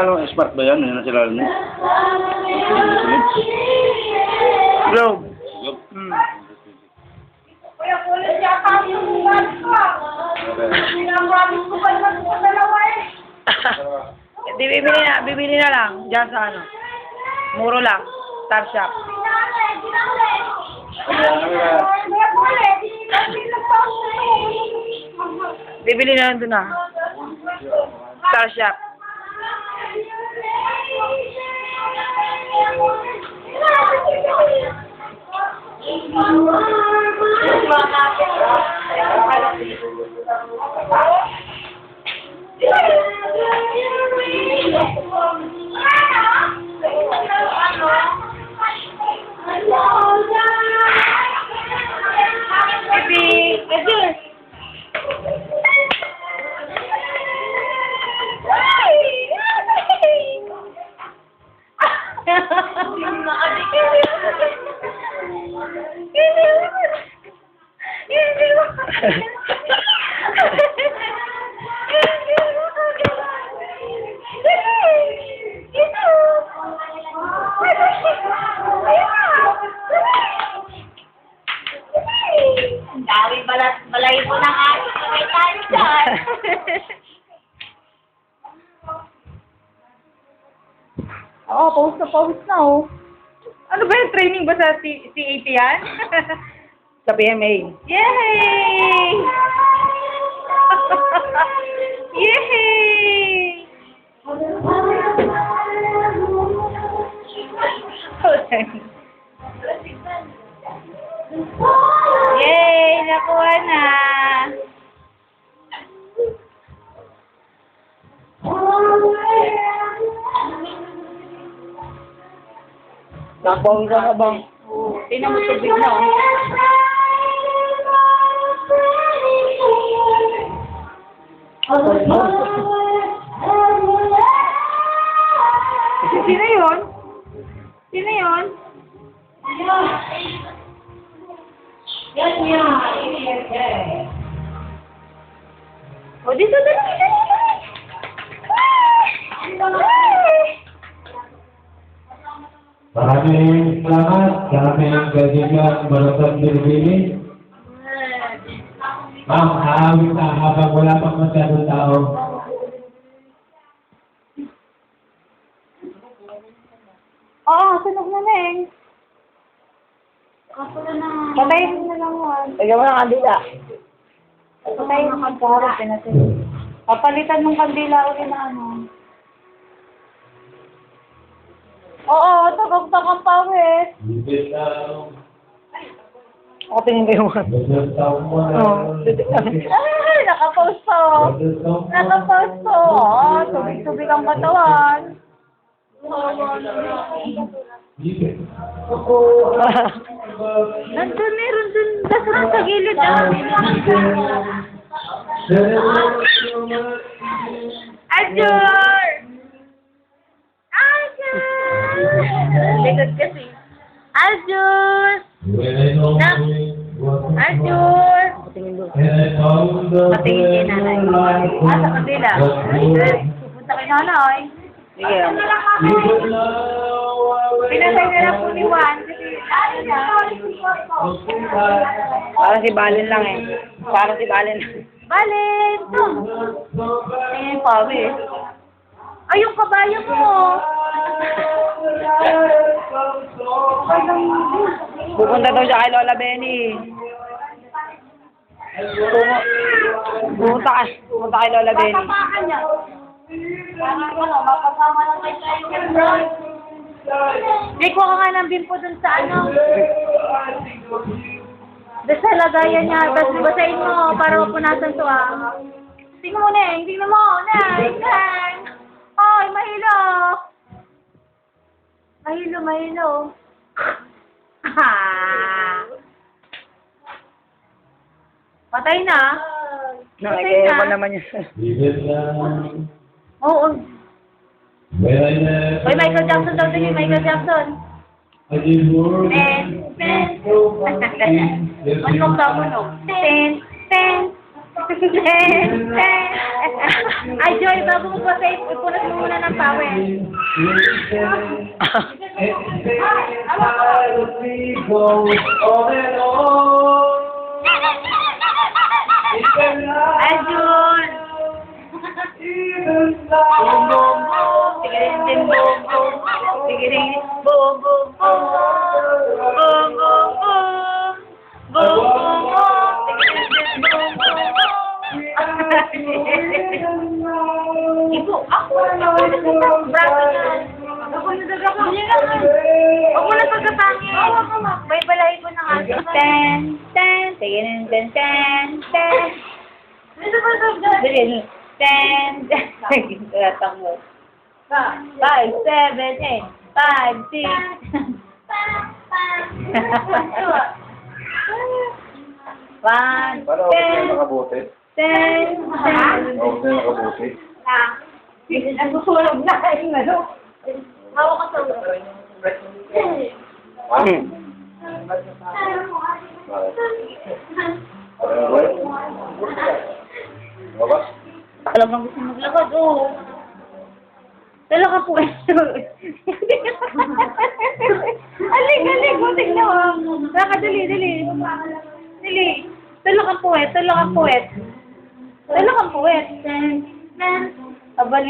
lalo, smart ba yan? Yan na sila lalo. Globe. Globe? Kuya, kulit yata yung bag ko. Pinamramis ko pa naman po dalawa eh. Di bibili na lang. Diyan sa ano. Muro lang. Star Shop. Kuya, kulit. Bibili na lang doon na. Star Shop. Dami balay po ng ating kamay tayo dyan. Oo, post na oh. Ano ba yung training ba sa CAT yan? Sa PMA. Yay! Yay! Yay! Nakuha na! Nakapawin ka bang? Tingnan mo tubig na oh. Sino yun? Sino yun? O, dito, dali. Maraming salamat sa aming kaibigan Marotong Pilipini. Ma'am, aawit na habang wala pang masyadong tao. Oo, sunog na Neng. Patayin mo na lang yan. Tignan mo ng kandila. Patayin mo ng kaharap natin. Papalitan ng kandila ulit na ano. Oo, tagag-tagang pawis. Bibit na. Ako tingin kayo. Bibit taon mo na. Ay, nakapost po. Nakapost po. Oh, tubig-tubig ang katawan. Bibit. Nandun, meron dun. Dasarang sa gilid. Ajur! Ajur! Likod kasi. Ajur! Ajur! Patingin kay nanay. Sa kabila. Pupunta kay nanay. Sige. Pinasay na lang po ni Juan. Parang si Balin lang eh. Parang si Balin. Balin! Eh, pawi. Ay, yung kabayo mo. Pupunta daw siya kay Lola Benny. Pupunta kay Lola Benny. Mapasama lang kayo tayo. Di ko nga ng bimpo dun sa ano. Doon sa lagayan niya. Tapos basahin mo para mapunasan to ah. Tingnan mo, Neng. Tingnan mo. Neng. Neng. Ay, mahilo. Mahilo. Patay na. Patay na. pa naman yun. Bibit na. Oo. Meron na. Oy, Michael Jackson daw din yung Michael Jackson. Ajibur. Ten. Manog daw, manog. Ten. Ay, Joy, bago mo pa say, ipunot mo muna ng power. Ajun! Boom, boom, boom. Tigirin, boom, boom. Tigirin, boom, boom, boom. Boom, boom, boom. Boom, boom, boom. Tigirin, boom, boom, boom. Ibu, ako na braso niyan. Ako na daga ko. Huwag mo na pagkatangi. May balay ko na nga. Ten, ten. Tigirin, ten, ten, ten. Dali, 10, 5, 7, 8, 5, 6, 1, Paano ako na nakabuti? 10, Ako na nakabuti. Nagsusulog na yung ano. Hawak ka sa ulo. Ha? Bakit? Babas? Talagang gusto maglakad, oo. Talaga po. Alik, butik na mo. Saka, dali. Dali. Talagang puwet. Abali.